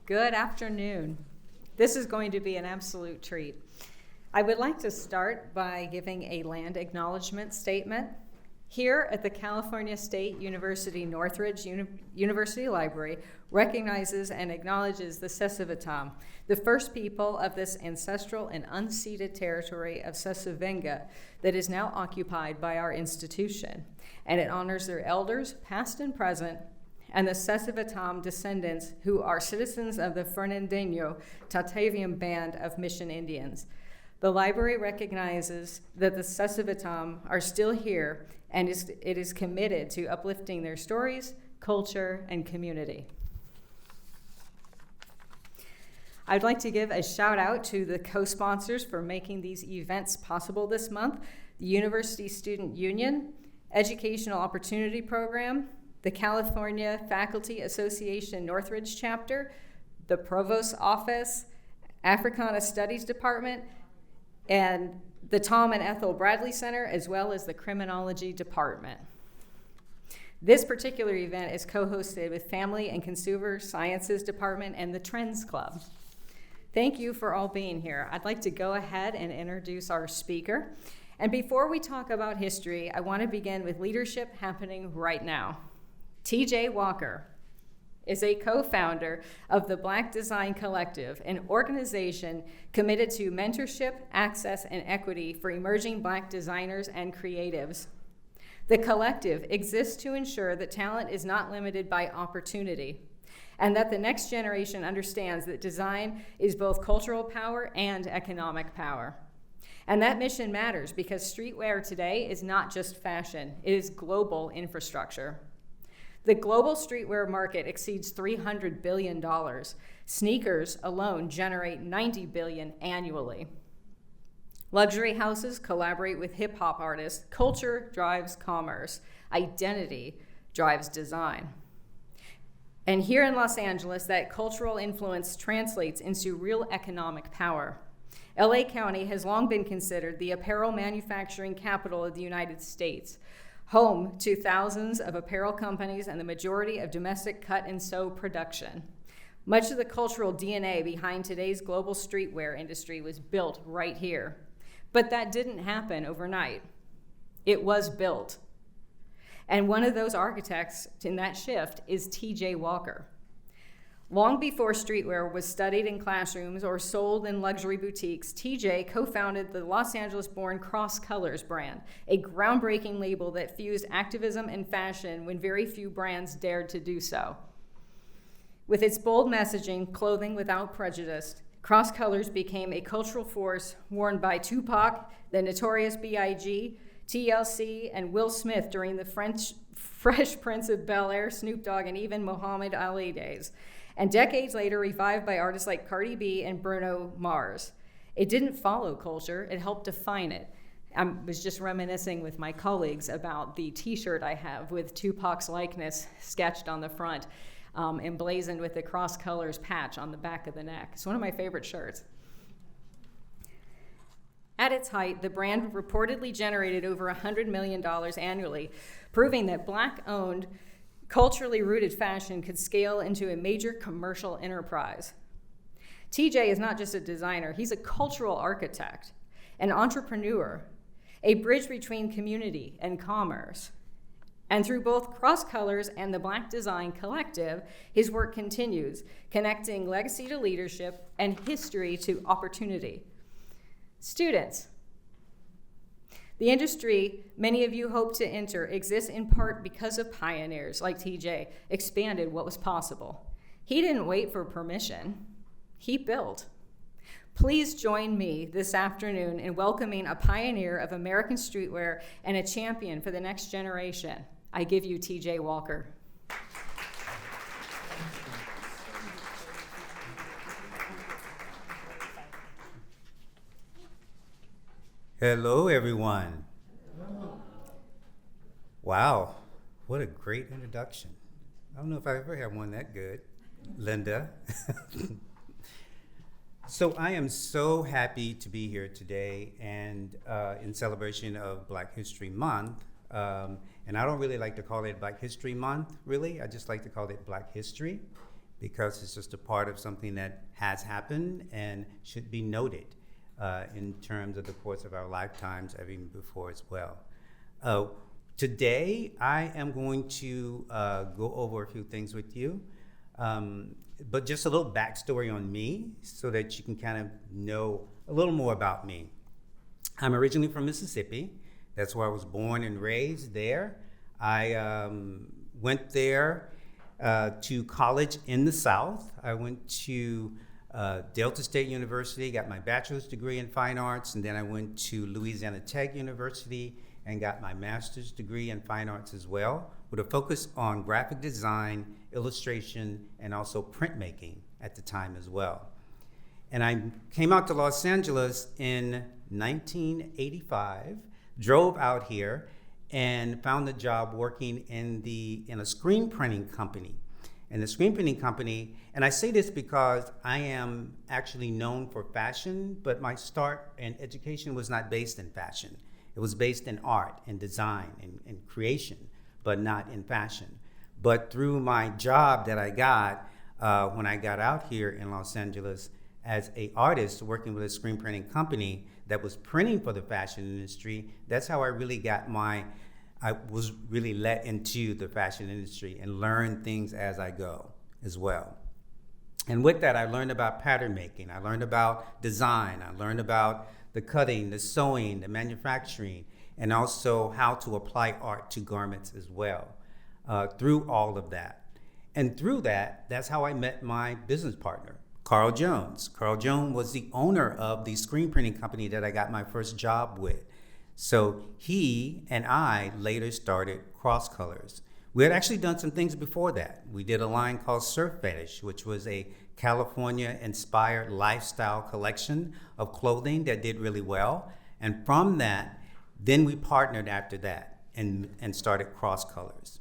Good afternoon. This is going to be an absolute treat. I would like to start by giving a land acknowledgement statement. Here at the California State University Northridge University Library recognizes and acknowledges the Sesivitam, the first people of this ancestral and unceded territory of Sesivenga that is now occupied by our institution. And it honors their elders, past and present, and the Sesivitam descendants who are citizens of the Fernandino Tataviam Band of Mission Indians. The library recognizes that the Sesivitam are still here, and it is committed to uplifting their stories, culture, and community. I'd like to give a shout out to the co-sponsors for making these events possible this month: the University Student Union, Educational Opportunity Program, the California Faculty Association Northridge Chapter, the Provost's Office, Africana Studies Department, and the Tom and Ethel Bradley Center, as well as the Criminology Department. This particular event is co-hosted with Family and Consumer Sciences Department and the Trends Club. Thank you for all being here. I'd like to go ahead and introduce our speaker. And before we talk about history, I want to begin with leadership happening right now. TJ Walker is a co-founder of the Black Design Collective, an organization committed to mentorship, access, and equity for emerging Black designers and creatives. The collective exists to ensure that talent is not limited by opportunity, and that the next generation understands that design is both cultural power and economic power. And that mission matters because streetwear today is not just fashion, it is global infrastructure. The global streetwear market exceeds $300 billion. Sneakers alone generate $90 billion annually. Luxury houses collaborate with hip-hop artists. Culture drives commerce. Identity drives design. And here in Los Angeles, that cultural influence translates into real economic power. LA County has long been considered the apparel manufacturing capital of the United States, home to thousands of apparel companies and the majority of domestic cut and sew production. Much of the cultural DNA behind today's global streetwear industry was built right here. But that didn't happen overnight. It was built. And one of those architects in that shift is TJ Walker. Long before streetwear was studied in classrooms or sold in luxury boutiques, TJ co-founded the Los Angeles-born Cross Colors brand, a groundbreaking label that fused activism and fashion when very few brands dared to do so. With its bold messaging, clothing without prejudice, Cross Colors became a cultural force worn by Tupac, the Notorious B.I.G., TLC, and Will Smith during the Fresh Prince of Bel-Air, Snoop Dogg, and even Muhammad Ali days, and decades later revived by artists like Cardi B and Bruno Mars. It didn't follow culture, it helped define it. I was just reminiscing with my colleagues about the t-shirt I have with Tupac's likeness sketched on the front, emblazoned with the Cross Colors patch on the back of the neck. It's one of my favorite shirts. At its height, the brand reportedly generated over $100 million annually, proving that Black-owned, culturally rooted fashion could scale into a major commercial enterprise. TJ is not just a designer, he's a cultural architect, an entrepreneur, a bridge between community and commerce. And through both Cross Colors and the Black Design Collective, his work continues, connecting legacy to leadership and history to opportunity. Students, the industry many of you hope to enter exists in part because of pioneers like TJ expanded what was possible. He didn't wait for permission, he built. Please join me this afternoon in welcoming a pioneer of American streetwear and a champion for the next generation. I give you TJ Walker. Hello, everyone. Wow, what a great introduction. I don't know if I ever had one that good. Linda. So I am so happy to be here today and in celebration of Black History Month. And I don't really like to call it Black History Month, really. I just like to call it Black History because it's just a part of something that has happened and should be noted in terms of the course of our lifetimes, even before as well. Today, I am going to go over a few things with you, but just a little backstory on me so that you can kind of know a little more about me. I'm originally from Mississippi. That's where I was born and raised there. I went there to college in the South. I went to Delta State University, got my bachelor's degree in fine arts, and then I went to Louisiana Tech University and got my master's degree in fine arts as well, with a focus on graphic design, illustration, and also printmaking at the time as well. And I came out to Los Angeles in 1985, drove out here, and found a job working in a screen printing company. And the screen printing company, and I say this because I am actually known for fashion, but my start in education was not based in fashion. It was based in art and design and creation, but not in fashion. But through my job that I got when I got out here in Los Angeles as an artist working with a screen printing company that was printing for the fashion industry, that's how I really I was really let into the fashion industry and learned things as I go as well. And with that, I learned about pattern making. I learned about design. I learned about the cutting, the sewing, the manufacturing, and also how to apply art to garments as well through all of that. And through that, that's how I met my business partner, Carl Jones. Carl Jones was the owner of the screen printing company that I got my first job with. So he and I later started Cross Colors. We had actually done some things before that. We did a line called Surf Fetish, which was a California-inspired lifestyle collection of clothing that did really well. And from that, then we partnered after that and started Cross Colors.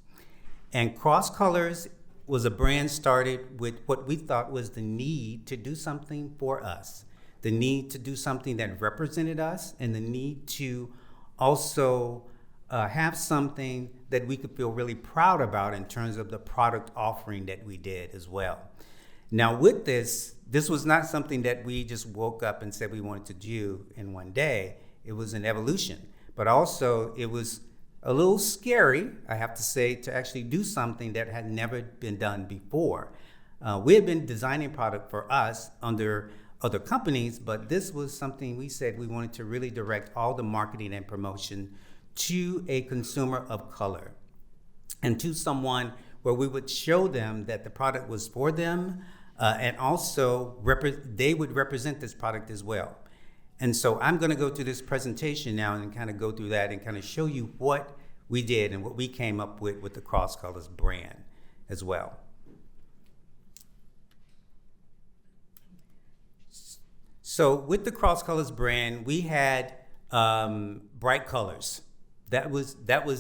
And Cross Colors was a brand started with what we thought was the need to do something for us, the need to do something that represented us, and the need to also have something that we could feel really proud about in terms of the product offering that we did as well. Now with this was not something that we just woke up and said we wanted to do in one day. It was an evolution, but also it was a little scary, I have to say, to actually do something that had never been done before. We had been designing product for us under other companies, but this was something we said we wanted to really direct all the marketing and promotion to a consumer of color and to someone where we would show them that the product was for them and also they would represent this product as well. And so I'm going to go through this presentation now and kind of go through that and kind of show you what we did and what we came up with the Cross Colors brand as well. So with the Cross Colors brand, we had bright colors. That was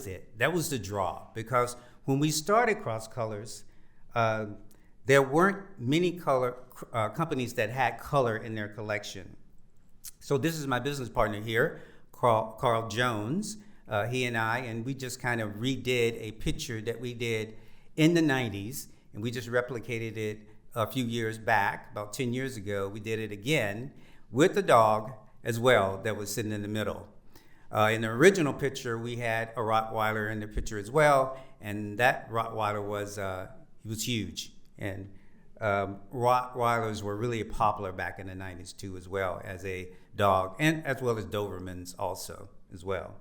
it. That was the draw, because when we started Cross Colors, there weren't many companies that had color in their collection. So this is my business partner here, Carl Jones, he and I, and we just kind of redid a picture that we did in the 90s, and we just replicated it a few years back, about 10 years ago. We did it again with the dog as well that was sitting in the middle. In the original picture, we had a Rottweiler in the picture as well, and that Rottweiler was huge. And Rottweilers were really popular back in the 90s too, as well as a dog, and as well as Dobermans also as well.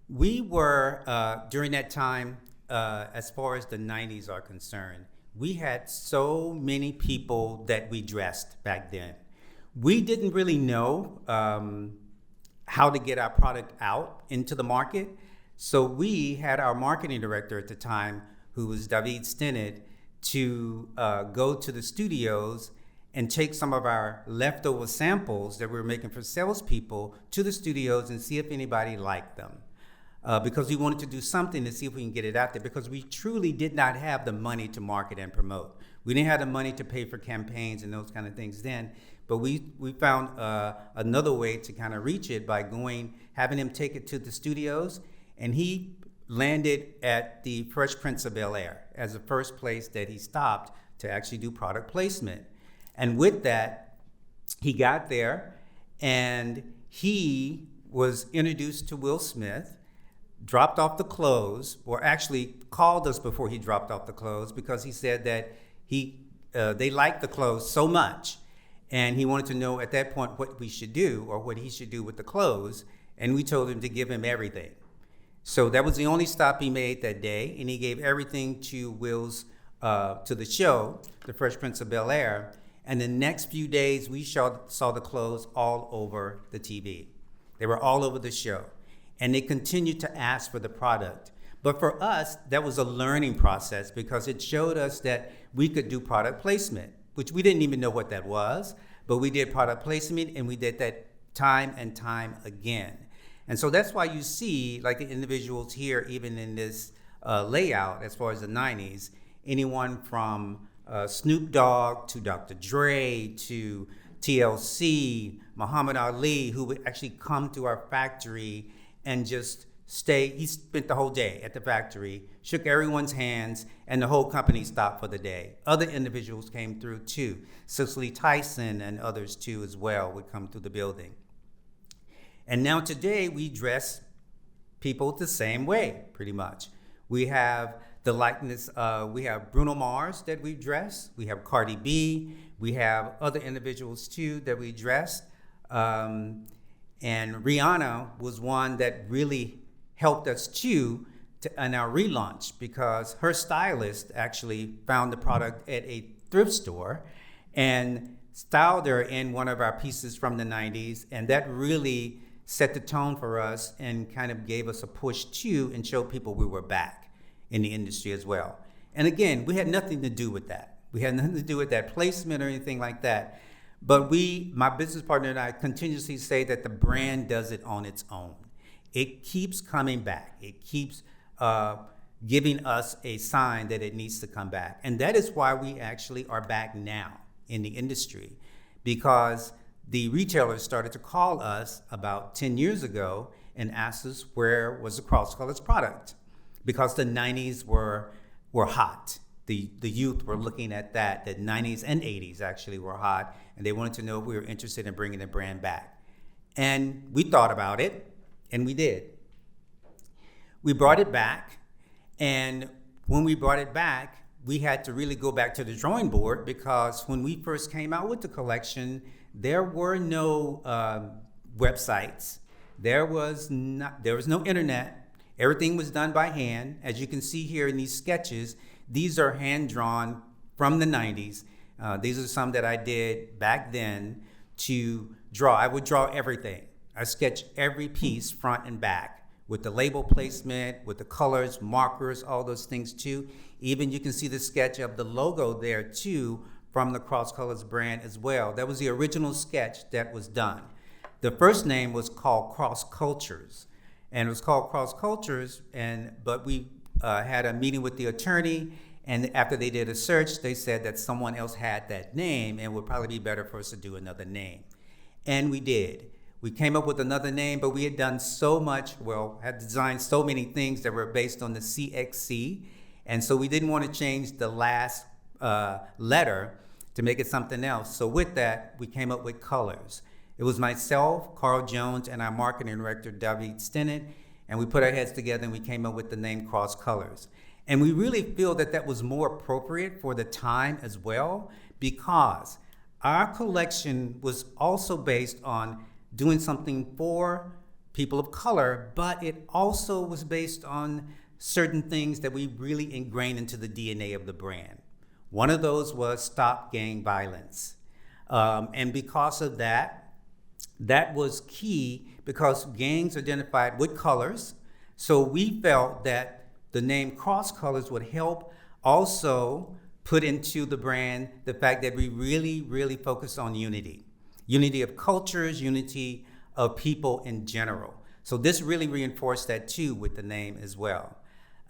We were, during that time, as far as the 90s are concerned, we had so many people that we dressed back then. We didn't really know how to get our product out into the market. So we had our marketing director at the time, who was David Stinnett, to go to the studios and take some of our leftover samples that we were making for salespeople to the studios and see if anybody liked them. Because we wanted to do something to see if we can get it out there, because we truly did not have the money to market and promote. We didn't have the money to pay for campaigns and those kind of things then, but we found another way to kind of reach it by having him take it to the studios, and he landed at the Fresh Prince of Bel-Air as the first place that he stopped to actually do product placement. And with that, he got there and he was introduced to Will Smith, dropped off the clothes, or actually called us before he dropped off the clothes, because he said that they liked the clothes so much, and he wanted to know at that point what we should do, or what he should do with the clothes, and we told him to give him everything. So that was the only stop he made that day, and he gave everything to Will's, to the show, The Fresh Prince of Bel-Air, and the next few days we saw the clothes all over the TV. They were all over the show, and they continued to ask for the product. But for us, that was a learning process, because it showed us that we could do product placement, which we didn't even know what that was, but we did product placement, and we did that time and time again. And so that's why you see, like, the individuals here, even in this layout, as far as the 90s, anyone from Snoop Dogg to Dr. Dre to TLC, Muhammad Ali, who would actually come to our factory and just stay. He spent the whole day at the factory, shook everyone's hands, and the whole company stopped for the day. Other individuals came through too. Cicely Tyson and others too as well would come through the building. And now today we dress people the same way, pretty much. We have the likeness, we have Bruno Mars that we dress, we have Cardi B, we have other individuals too that we dress. And Rihanna was one that really helped us too in our relaunch, because her stylist actually found the product at a thrift store and styled her in one of our pieces from the 90s. And that really set the tone for us and kind of gave us a push too, and showed people we were back in the industry as well. And again, we had nothing to do with that. We had nothing to do with that placement or anything like that. But my business partner and I continuously say that the brand does it on its own. It keeps coming back. It keeps giving us a sign that it needs to come back. And that is why we actually are back now in the industry, because the retailers started to call us about 10 years ago and asked us where was the Cross Colors product, because the 90s were hot. The youth were looking at that. The 90s and 80s actually were hot, and they wanted to know if we were interested in bringing the brand back. And we thought about it, and we did. We brought it back, and when we brought it back, we had to really go back to the drawing board, because when we first came out with the collection, there were no websites. There was no internet. Everything was done by hand. As you can see here in these sketches, these are hand-drawn from the 90s. These are some that I did back then to draw. I would draw everything. I sketch every piece front and back with the label placement, with the colors, markers, all those things too. Even you can see the sketch of the logo there too, from the Cross Colors brand as well. That was the original sketch that was done. The first name was called Cross Cultures, and it was called Cross Cultures, but we had a meeting with the attorney, and after they did a search, they said that someone else had that name and it would probably be better for us to do another name. And we did. We came up with another name, but we had done so much, had designed so many things that were based on the CXC, and so we didn't want to change the last letter to make it something else. So with that, we came up with Colors. It was myself, Carl Jones, and our marketing director, David Stennett, and we put our heads together and we came up with the name Cross Colors. And we really feel that that was more appropriate for the time as well, because our collection was also based on doing something for people of color, but it also was based on certain things that we really ingrained into the DNA of the brand. One of those was stop gang violence. And because of that, that was key, because gangs identified with colors. So we felt that the name Cross Colors would help also put into the brand the fact that we really, really focus on unity. Unity of cultures, unity of people in general. So this really reinforced that too with the name as well.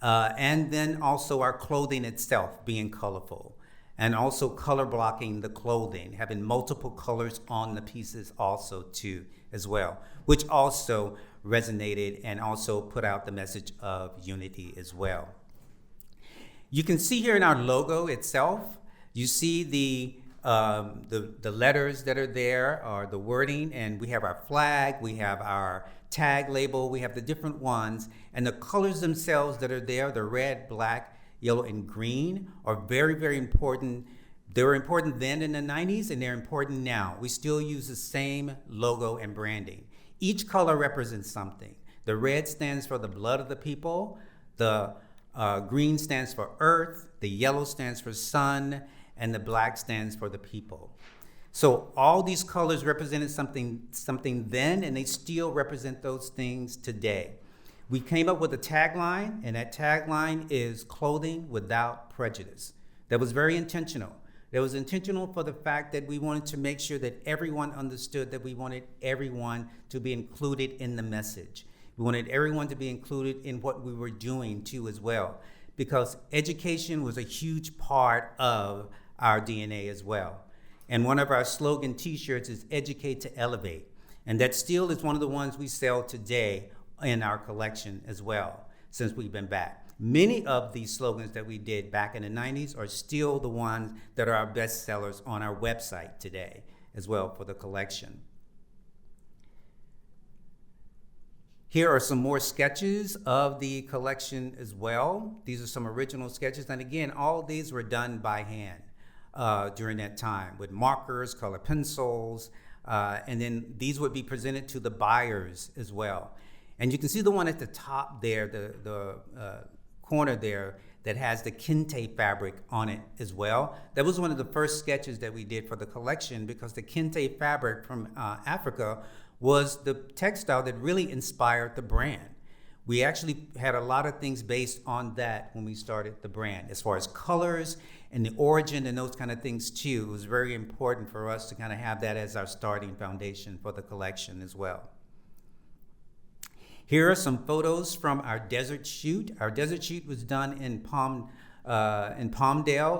And then also our clothing itself being colorful, and also color blocking the clothing, having multiple colors on the pieces also too as well, which also resonated and also put out the message of unity as well. You can see here in our logo itself, you see the letters that are there, or the wording, and we have our flag, we have our tag label, we have the different ones, and the colors themselves that are there, the red, black, yellow, and green, are very, very important. They were important then in the 90s, and they're important now. We still use the same logo and branding. Each color represents something. The red stands for the blood of the people, the green stands for earth, the yellow stands for sun, and the black stands for the people. So all these colors represented something then, and they still represent those things today. We came up with a tagline, and that tagline is clothing without prejudice. That was very intentional. That was intentional for the fact that we wanted to make sure that everyone understood that we wanted everyone to be included in the message. We wanted everyone to be included in what we were doing too as well, because education was a huge part of our DNA as well. And one of our slogan t-shirts is educate to elevate. And that still is one of the ones we sell today in our collection as well, since we've been back. Many of these slogans that we did back in the 90s are still the ones that are our best sellers on our website today as well for the collection. Here are some more sketches of the collection as well. These are some original sketches. And again, all these were done by hand during that time with markers, color pencils, and then these would be presented to the buyers as well. And you can see the one at the top there, the corner there, that has the kente fabric on it as well. That was one of the first sketches that we did for the collection, because the kente fabric from Africa was the textile that really inspired the brand. We actually had a lot of things based on that when we started the brand, as far as colors and the origin and those kind of things too. It was very important for us to kind of have that as our starting foundation for the collection as well. Here are some photos from our desert shoot. Our desert shoot was done in Palmdale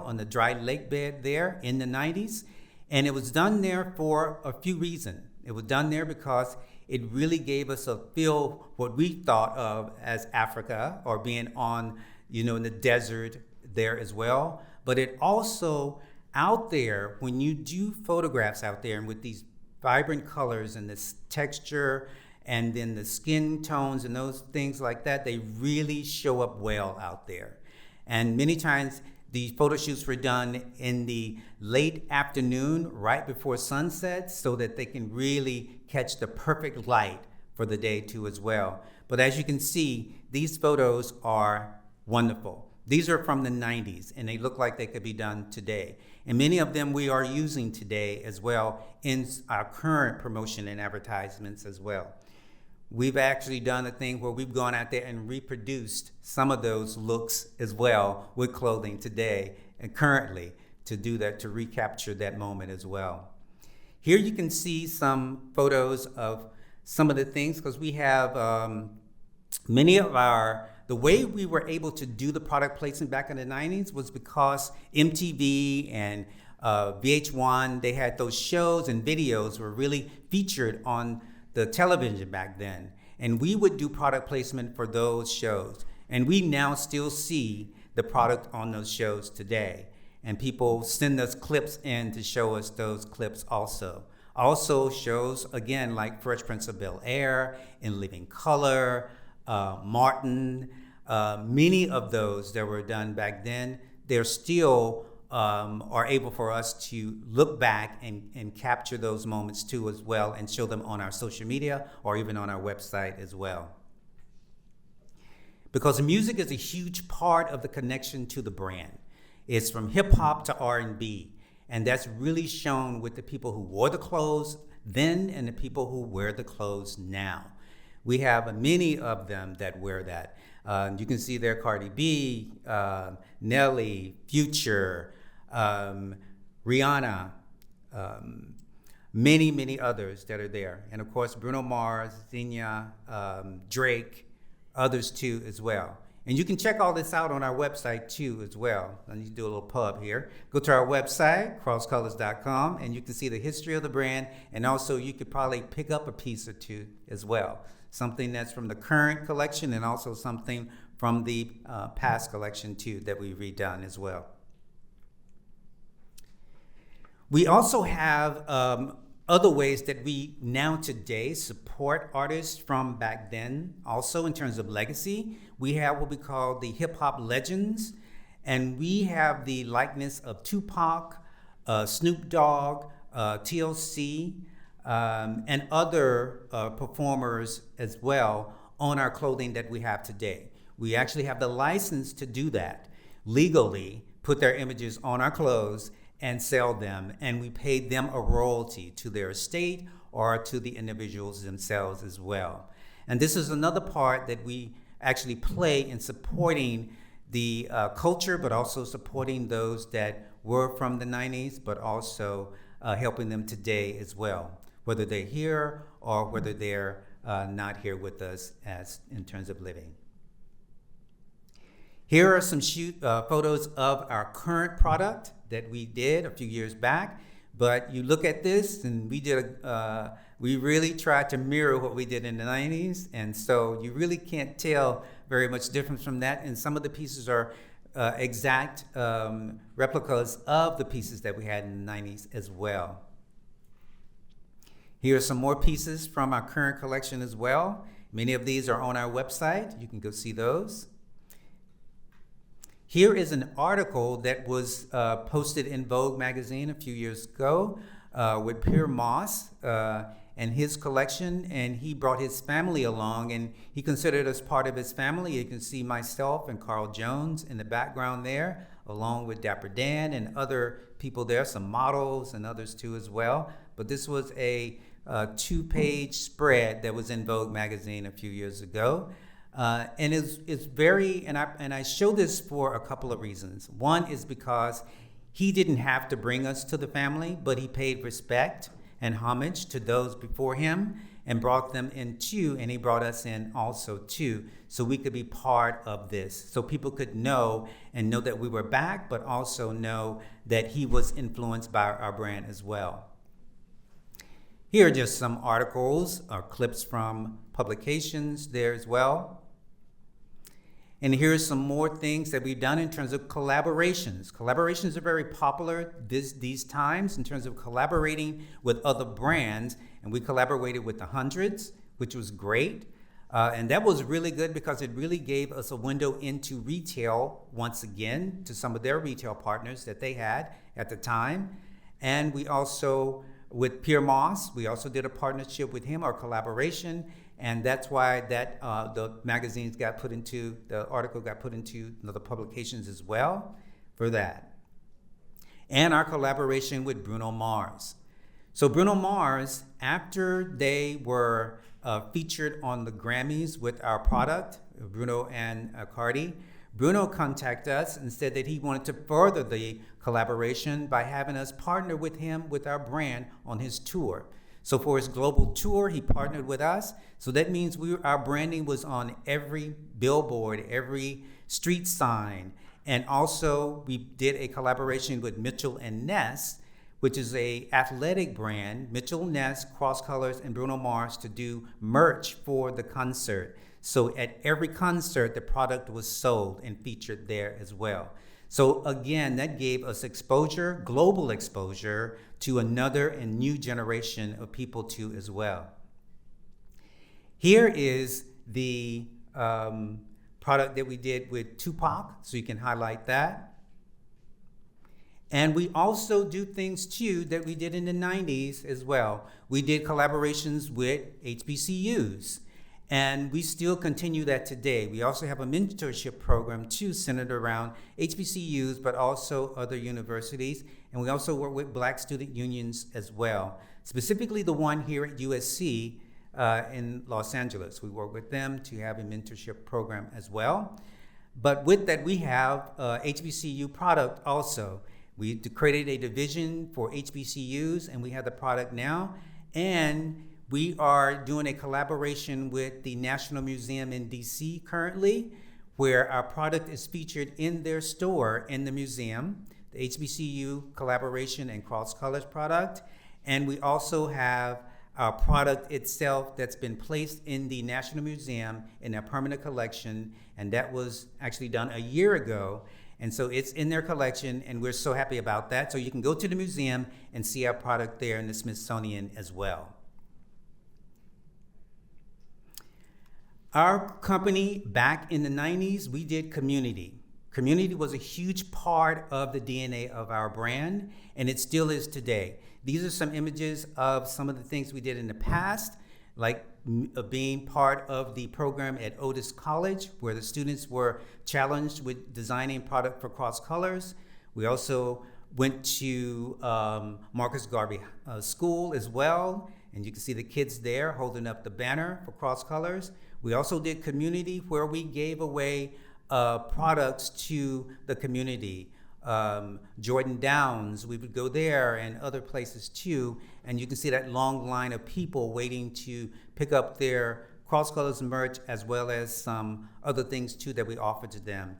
on the dry lake bed there in the 90s. And it was done there for a few reasons. It was done there because it really gave us a feel what we thought of as Africa, or being on, in the desert there as well. But it also, out there, when you do photographs out there and with these vibrant colors and this texture and then the skin tones and those things like that, they really show up well out there. And many times the photo shoots were done in the late afternoon, right before sunset, so that they can really catch the perfect light for the day too as well. But as you can see, these photos are wonderful. These are from the 90s, and they look like they could be done today. And many of them we are using today as well in our current promotion and advertisements as well. We've actually done a thing where we've gone out there and reproduced some of those looks as well with clothing today and currently to do that, to recapture that moment as well. Here you can see some photos of some of the things, because we have many of the way we were able to do the product placement back in the 90s was because MTV and BHM, they had those shows and videos were really featured on the television back then, and we would do product placement for those shows, and we now still see the product on those shows today, and people send us clips in to show us those clips also shows, again, like Fresh Prince of Bel-Air, In Living Color, Martin, many of those that were done back then, they're still are able for us to look back and capture those moments too as well, and show them on our social media or even on our website as well. Because music is a huge part of the connection to the brand. It's from hip hop to R&B, and that's really shown with the people who wore the clothes then and the people who wear the clothes now. We have many of them that wear that. You can see there Cardi B, Nelly, Future, Rihanna, many others that are there. And of course, Bruno Mars, Xenia, Drake, others too as well. And you can check all this out on our website too as well. I need to do a little pub here. Go to our website, crosscolors.com, and you can see the history of the brand, and also you could probably pick up a piece or two as well. Something that's from the current collection and also something from the past collection too that we've redone as well. We also have other ways that we now today support artists from back then. Also in terms of legacy, we have what we call the hip hop legends, and we have the likeness of Tupac, Snoop Dogg, TLC, and other performers as well on our clothing that we have today. We actually have the license to do that legally, put their images on our clothes and sell them, and we pay them a royalty to their estate or to the individuals themselves as well. And this is another part that we actually play in supporting the culture, but also supporting those that were from the 90s, but also helping them today as well, whether they're here or whether they're not here with us as in terms of living. Here are some photos of our current product that we did a few years back, but you look at this and we really tried to mirror what we did in the 90s, and so you really can't tell very much difference from that, and some of the pieces are exact replicas of the pieces that we had in the 90s as well. Here are some more pieces from our current collection as well. Many of these are on our website. You can go see those. Here is an article that was posted in Vogue magazine a few years ago with Pierre Moss and his collection, and he brought his family along, and he considered us part of his family. You can see myself and Carl Jones in the background there, along with Dapper Dan and other people there, some models and others too as well. But this was a 2-page spread that was in Vogue magazine a few years ago. And it's very, and I show this for a couple of reasons. One is because he didn't have to bring us to the family, but he paid respect and homage to those before him and brought them in too, and he brought us in also too, so we could be part of this, so people could know that we were back, but also know that he was influenced by our brand as well. Here are just some articles or clips from publications there as well. And here's some more things that we've done in terms of collaborations. Collaborations are very popular these times in terms of collaborating with other brands. And we collaborated with the Hundreds, which was great. And that was really good because it really gave us a window into retail once again to some of their retail partners that they had at the time. And we also, with Pierre Moss, we also did a partnership with him, our collaboration. And that's why that the magazines got put into, the article got put into the publications as well for that. And our collaboration with Bruno Mars. So Bruno Mars, after they were featured on the Grammys with our product, Bruno and Cardi, Bruno contacted us and said that he wanted to further the collaboration by having us partner with him with our brand on his tour. So for his global tour, he partnered with us. So that means our branding was on every billboard, every street sign. And also we did a collaboration with Mitchell & Ness, which is a athletic brand, Mitchell & Ness, Cross Colors, and Bruno Mars, to do merch for the concert. So at every concert, the product was sold and featured there as well. So again, that gave us exposure, global exposure, to another and new generation of people too as well. Here is the product that we did with Tupac, so you can highlight that. And we also do things too that we did in the 90s as well. We did collaborations with HBCUs. And we still continue that today. We also have a mentorship program too, centered around HBCUs, but also other universities. And we also work with Black student unions as well, specifically the one here at USC in Los Angeles. We work with them to have a mentorship program as well. But with that, we have HBCU product also. We created a division for HBCUs, and we have the product now. And we are doing a collaboration with the National Museum in DC currently, where our product is featured in their store in the museum, the HBCU collaboration and Cross Colors product. And we also have our product itself that's been placed in the National Museum in their permanent collection, and that was actually done a year ago. And so it's in their collection, and we're so happy about that. So you can go to the museum and see our product there in the Smithsonian as well. Our company, back in the 90s, we did community. Community was a huge part of the DNA of our brand, and it still is today. These are some images of some of the things we did in the past, like being part of the program at Otis College, where the students were challenged with designing product for cross colors. We also went to Marcus Garvey School as well, and you can see the kids there holding up the banner for cross colors. We also did community, where we gave away products to the community. Jordan Downs, we would go there, and other places too, and you can see that long line of people waiting to pick up their cross colors merch, as well as some other things too that we offer to them.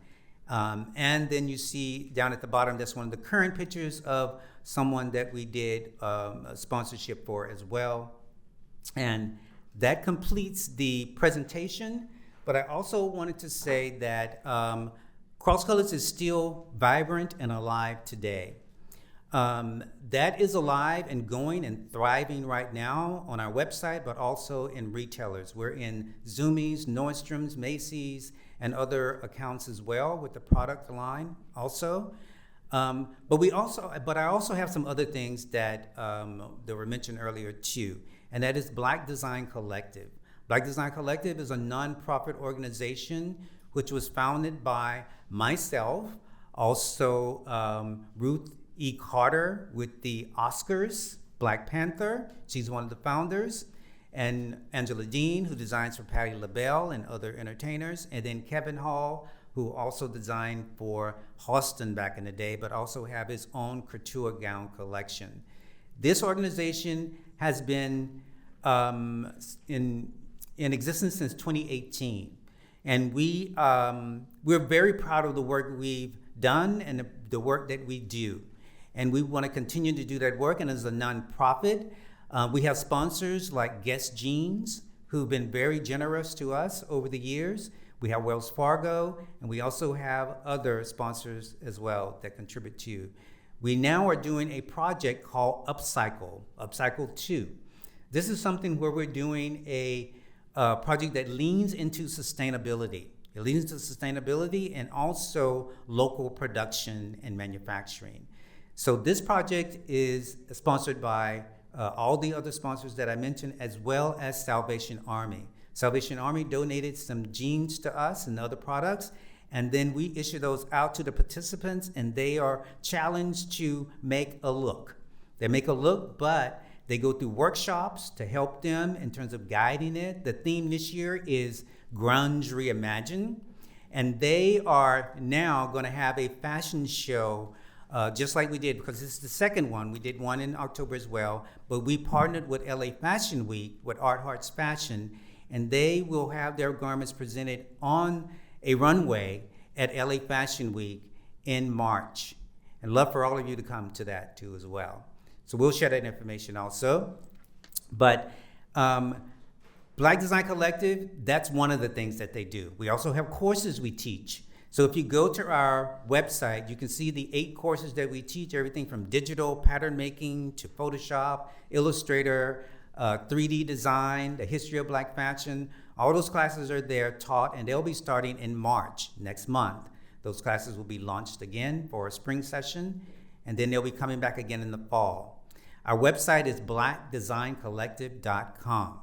And then you see down at the bottom, that's one of the current pictures of someone that we did a sponsorship for as well. And that completes the presentation, but I also wanted to say that Cross Colors is still vibrant and alive today. That is alive and going and thriving right now on our website, but also in retailers. We're in Zumiez, Nordstrom's, Macy's, and other accounts as well with the product line also. But I also have some other things that were mentioned earlier too, and that is Black Design Collective. Black Design Collective is a nonprofit organization which was founded by myself, also Ruth E. Carter with the Oscars, Black Panther. She's one of the founders. And Angela Dean, who designs for Patti LaBelle and other entertainers. And then Kevin Hall, who also designed for Halston back in the day, but also have his own couture gown collection. This organization has been in existence since 2018. And we're very proud of the work we've done and the work that we do. And we want to continue to do that work. And as a nonprofit, we have sponsors like Guess Jeans, who've been very generous to us over the years. We have Wells Fargo, and we also have other sponsors as well that contribute to. We now are doing a project called Upcycle 2. This is something where we're doing a project that leans into sustainability. It leans into sustainability and also local production and manufacturing. So this project is sponsored by all the other sponsors that I mentioned, as well as Salvation Army. Salvation Army donated some jeans to us and other products, and then we issue those out to the participants, and they are challenged to make a look. They make a look, but they go through workshops to help them in terms of guiding it. The theme this year is Grunge Reimagined, and they are now going to have a fashion show just like we did, because this is the second one. We did one in October as well, but we partnered with LA Fashion Week, with Art Hearts Fashion, and they will have their garments presented on a runway at LA Fashion Week in March. And love for all of you to come to that too as well. So we'll share that information also. But Black Design Collective, that's one of the things that they do. We also have courses we teach. So if you go to our website, you can see the 8 courses that we teach, everything from digital pattern making to Photoshop, Illustrator, 3D design, the history of Black fashion. All those classes are there taught, and they'll be starting in March next month. Those classes will be launched again for a spring session, and then they'll be coming back again in the fall. Our website is blackdesigncollective.com.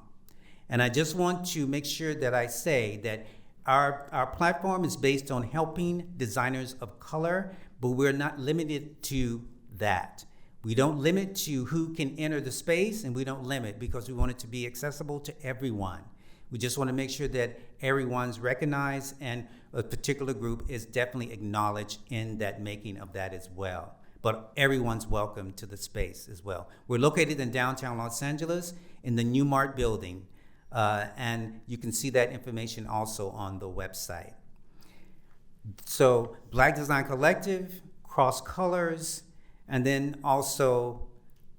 And I just want to make sure that I say that our platform is based on helping designers of color, but we're not limited to that. We don't limit to who can enter the space, and we don't limit because we want it to be accessible to everyone. We just want to make sure that everyone's recognized and a particular group is definitely acknowledged in that making of that as well. But everyone's welcome to the space as well. We're located in downtown Los Angeles in the Newmart building. And you can see that information also on the website. So Black Design Collective, Cross Colors, and then also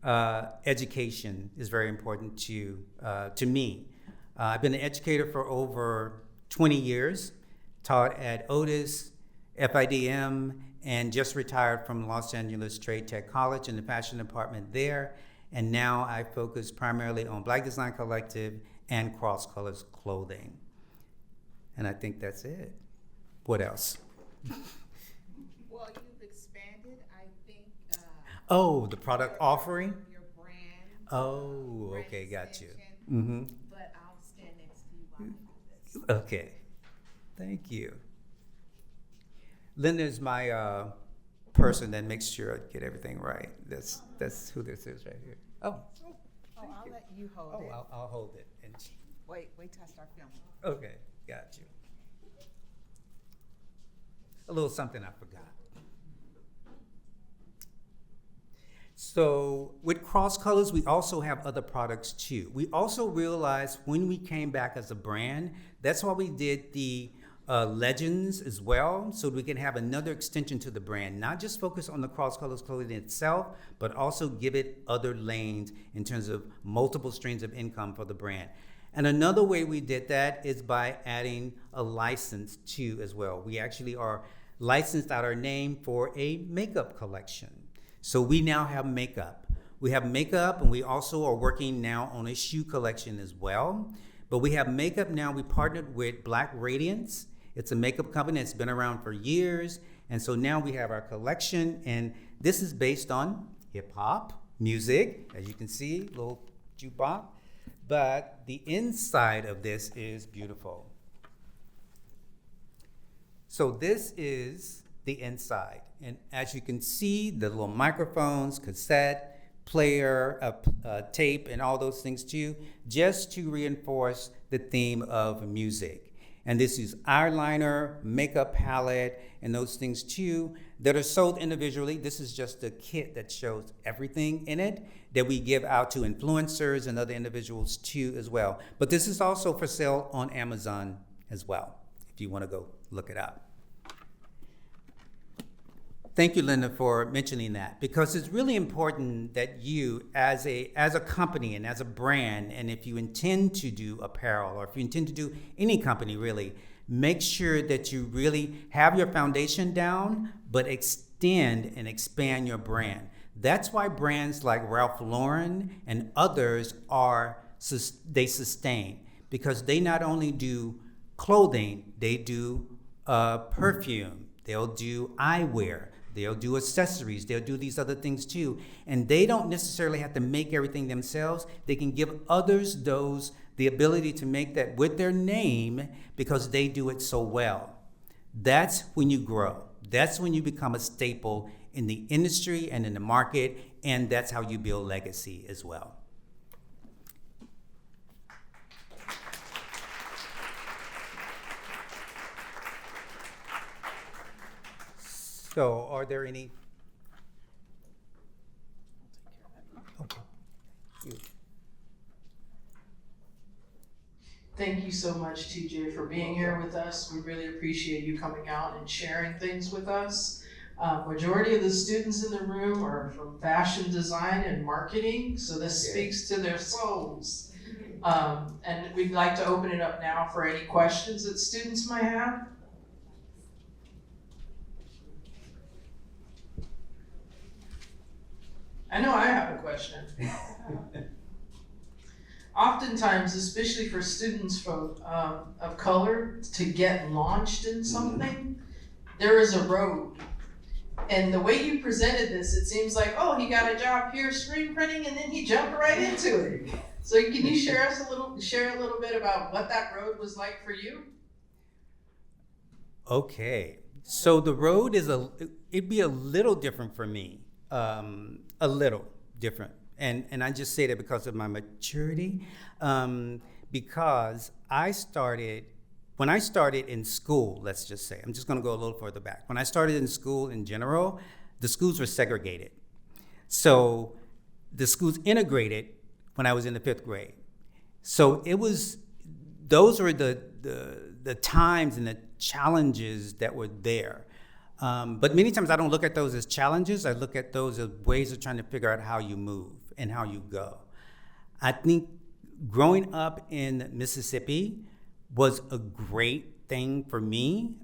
education is very important to me. I've been an educator for over 20 years, taught at Otis, FIDM, and just retired from Los Angeles Trade Tech College in the fashion department there. And now I focus primarily on Black Design Collective and Cross Colors Clothing. And I think that's it. What else? Well, you've expanded, I think. Oh, the product offering? Your brand. Oh, brand okay, got you. extension, Mm-hmm. But I'll stand next to you while I do this. Okay, thank you. Linda's my person that makes sure I get everything right. That's who this is right here. Oh, Oh, I'll let you hold oh, it. I'll hold it. And Wait till I start filming. okay, got you. A little something I forgot. So with Cross Colors, we also have other products too. We also realized when we came back as a brand, that's why we did the legends as well, so we can have another extension to the brand, not just focus on the Cross Colors clothing itself, but also give it other lanes in terms of multiple streams of income for the brand. And another way we did that is by adding a license too as well. We actually are licensed out our name for a makeup collection. So we now have makeup. We have makeup, and we also are working now on a shoe collection as well. But we have makeup now. We partnered with Black Radiance. It's a makeup company that's been around for years. And so now we have our collection, and this is based on hip hop music, as you can see, little jukebox. But the inside of this is beautiful. So this is the inside. And as you can see, the little microphones, cassette, player, tape, and all those things too, just to reinforce the theme of music. And this is eyeliner, makeup palette, and those things too that are sold individually. This is just a kit that shows everything in it that we give out to influencers and other individuals too as well. But this is also for sale on Amazon as well, if you want to go look it up. Thank you, Linda, for mentioning that, because it's really important that you, as a company and as a brand, and if you intend to do apparel, or if you intend to do any company really, make sure that you really have your foundation down, but extend and expand your brand. That's why brands like Ralph Lauren and others they sustain, because they not only do clothing, they do perfume, they'll do eyewear, they'll do accessories, they'll do these other things too. And they don't necessarily have to make everything themselves. They can give others the ability to make that with their name because they do it so well. That's when you grow. That's when you become a staple in the industry and in the market, and that's how you build legacy as well. So, are there any? Okay. Thank you so much, TJ, for being here with us. We really appreciate you coming out and sharing things with us. Majority of the students in the room are from fashion design and marketing, so this speaks to their souls. And we'd like to open it up now for any questions that students might have. I know I have a question. Oftentimes, especially for students of color, to get launched in something, there is a road. And the way you presented this, it seems like, oh, he got a job here screen printing, and then he jumped right into it. So can you share a little bit about what that road was like for you? Okay, so the road it'd be a little different for me. A little different. And I just say that because of my maturity, because when I started in school, let's just say, I'm just gonna go a little further back. When I started in school in general, the schools were segregated. So the schools integrated when I was in the 5th grade. So those were the times and the challenges that were there. But many times I don't look at those as challenges. I look at those as ways of trying to figure out how you move. and how you go. I think growing up in Mississippi was a great thing for me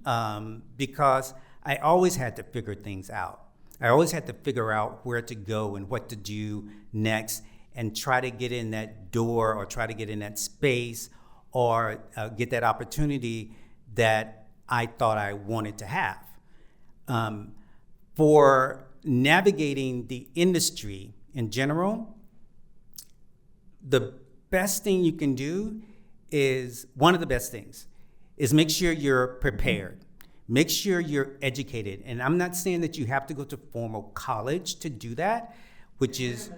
because I always had to figure things out. I always had to figure out where to go and what to do next and try to get in that door or try to get in that space or get that opportunity that I thought I wanted to have. For navigating the industry in general, the best thing you can do is, one of the best things, is make sure you're prepared. Make sure you're educated. And I'm not saying that you have to go to formal college to do that, which is,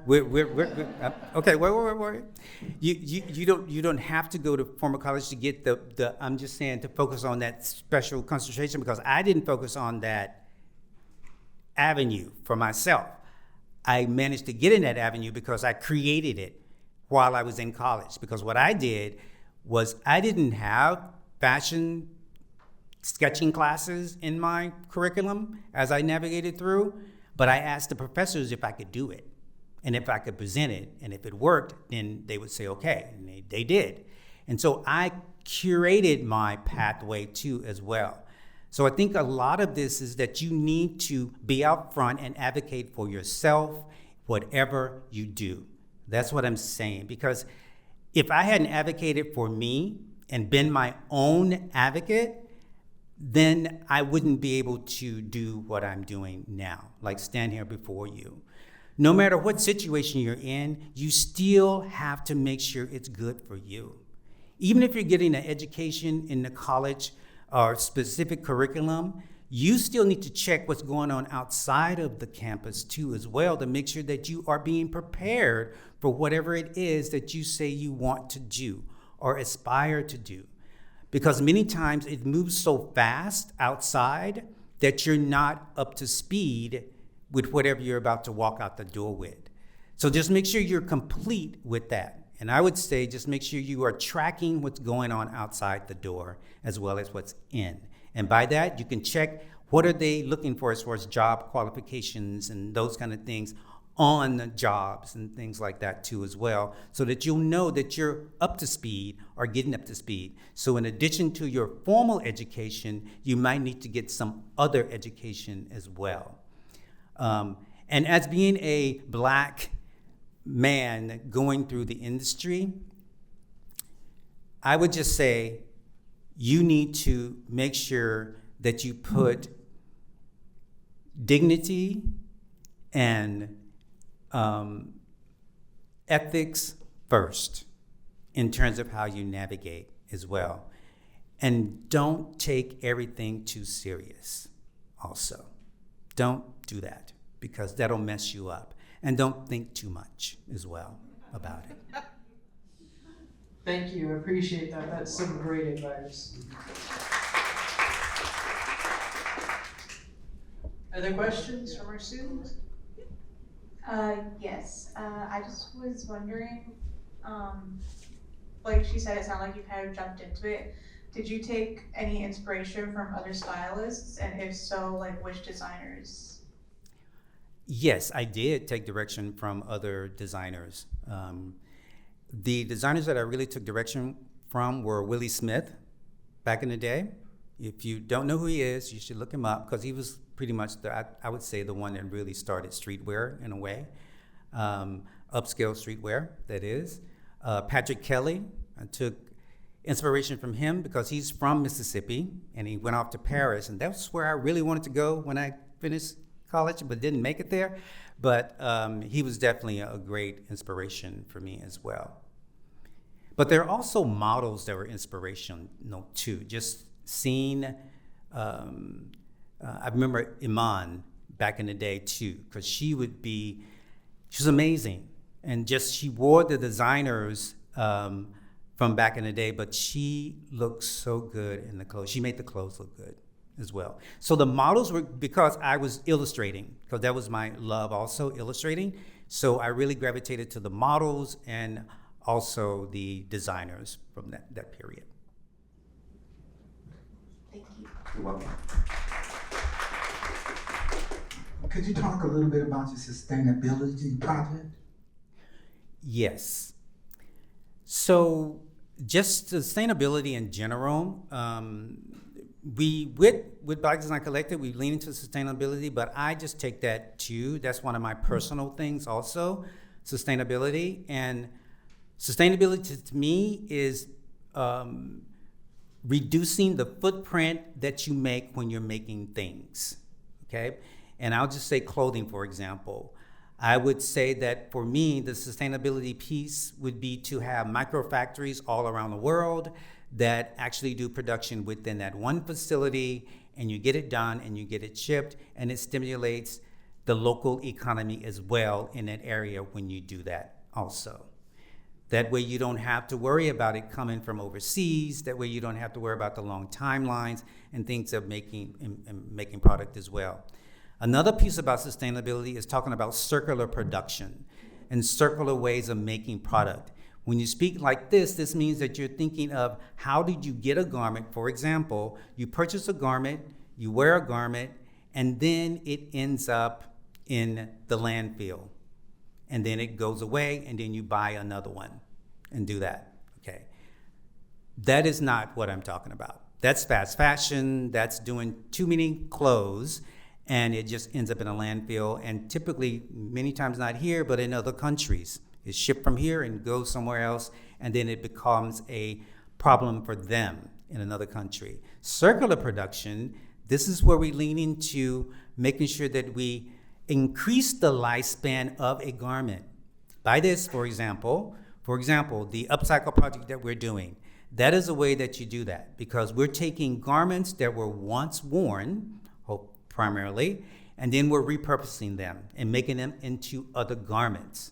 okay, wait. You don't have to go to formal college to get the I'm just saying to focus on that special concentration, because I didn't focus on that avenue for myself. I managed to get in that avenue because I created it while I was in college. Because what I did was I didn't have fashion sketching classes in my curriculum as I navigated through, but I asked the professors if I could do it and if I could present it, and if it worked, then they would say okay, and they did. And so I curated my pathway too as well. So I think a lot of this is that you need to be out front and advocate for yourself, whatever you do. That's what I'm saying, because if I hadn't advocated for me and been my own advocate, then I wouldn't be able to do what I'm doing now, like stand here before you. No matter what situation you're in, you still have to make sure it's good for you. Even if you're getting an education in the college or specific curriculum, you still need to check what's going on outside of the campus too as well, to make sure that you are being prepared for whatever it is that you say you want to do or aspire to do. Because many times it moves so fast outside that you're not up to speed with whatever you're about to walk out the door with. So just make sure you're complete with that. And I would say just make sure you are tracking what's going on outside the door as well as what's in. And by that, you can check what are they looking for as far as job qualifications and those kind of things on the jobs and things like that too as well, so that you'll know that you're up to speed or getting up to speed. So in addition to your formal education, you might need to get some other education as well. And as being a Black man going through the industry, I would just say you need to make sure that you put dignity and ethics first in terms of how you navigate as well. And don't take everything too serious also. Don't do that, because that'll mess you up. And don't think too much as well about it. Thank you, I appreciate that. That's some great advice. Other questions from our students? Yes. I just was wondering, like she said, it sounded like you kind of jumped into it. Did you take any inspiration from other stylists? And if so, like which designers? Yes, I did take direction from other designers. The designers that I really took direction from were Willie Smith back in the day. If you don't know who he is, you should look him up, because he was pretty much, I would say, the one that really started streetwear in a way, upscale streetwear, that is. Patrick Kelly, I took inspiration from him because he's from Mississippi and he went off to Paris, and that's where I really wanted to go when I finished college, but didn't make it there. But he was definitely a great inspiration for me as well. But there are also models that were inspirational too. Just seeing, I remember Iman back in the day too, because she was amazing. And just, she wore the designers from back in the day, but she looked so good in the clothes. She made the clothes look good as well. So the models were, because I was illustrating, because that was my love also, illustrating. So I really gravitated to the models and also the designers from that period. Thank you. You're welcome. Could you talk a little bit about your sustainability project? Yes. So just sustainability in general, we with Black Design Collective, we lean into sustainability, but I just take that too. That's one of my personal things also, sustainability. And sustainability to me is reducing the footprint that you make when you're making things, okay? And I'll just say clothing, for example. I would say that for me, the sustainability piece would be to have micro factories all around the world that actually do production within that one facility, and you get it done and you get it shipped, and it stimulates the local economy as well in that area when you do that also. That way you don't have to worry about it coming from overseas. That way you don't have to worry about the long timelines and things of making product as well. Another piece about sustainability is talking about circular production and circular ways of making product. When you speak like this means that you're thinking of how did you get a garment. For example, you purchase a garment, you wear a garment, and then it ends up in the landfill. And then it goes away, and then you buy another one and do that, okay? That is not what I'm talking about. That's fast fashion, that's doing too many clothes, and it just ends up in a landfill, and typically, many times not here, but in other countries. It's shipped from here and goes somewhere else, and then it becomes a problem for them in another country. Circular production, this is where we lean into making sure that we increase the lifespan of a garment. By this, for example, the upcycle project that we're doing, that is a way that you do that, because we're taking garments that were once worn, primarily, and then we're repurposing them and making them into other garments.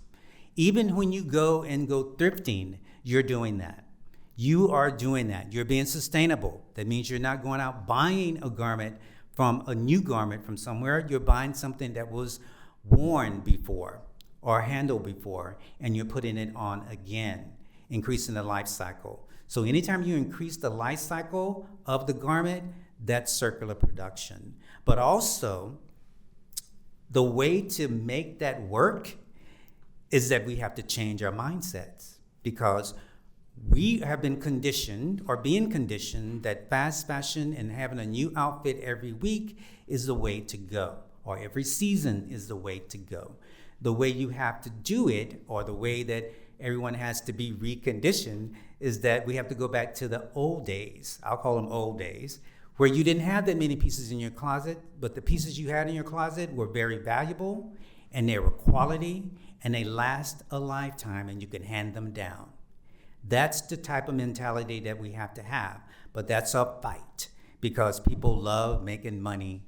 Even when you go thrifting, you're doing that. You are doing that. You're being sustainable. That means you're not going out buying a new garment from somewhere. You're buying something that was worn before or handled before, and you're putting it on again, increasing the life cycle. So anytime you increase the life cycle of the garment, that's circular production. But also, the way to make that work is that we have to change our mindsets, because we have been conditioned or being conditioned that fast fashion and having a new outfit every week is the way to go, or every season is the way to go. The way you have to do it, or the way that everyone has to be reconditioned, is that we have to go back to the old days. I'll call them old days, where you didn't have that many pieces in your closet, but the pieces you had in your closet were very valuable, and they were quality, and they last a lifetime, and you can hand them down. That's the type of mentality that we have to have, but that's a fight, because people love making money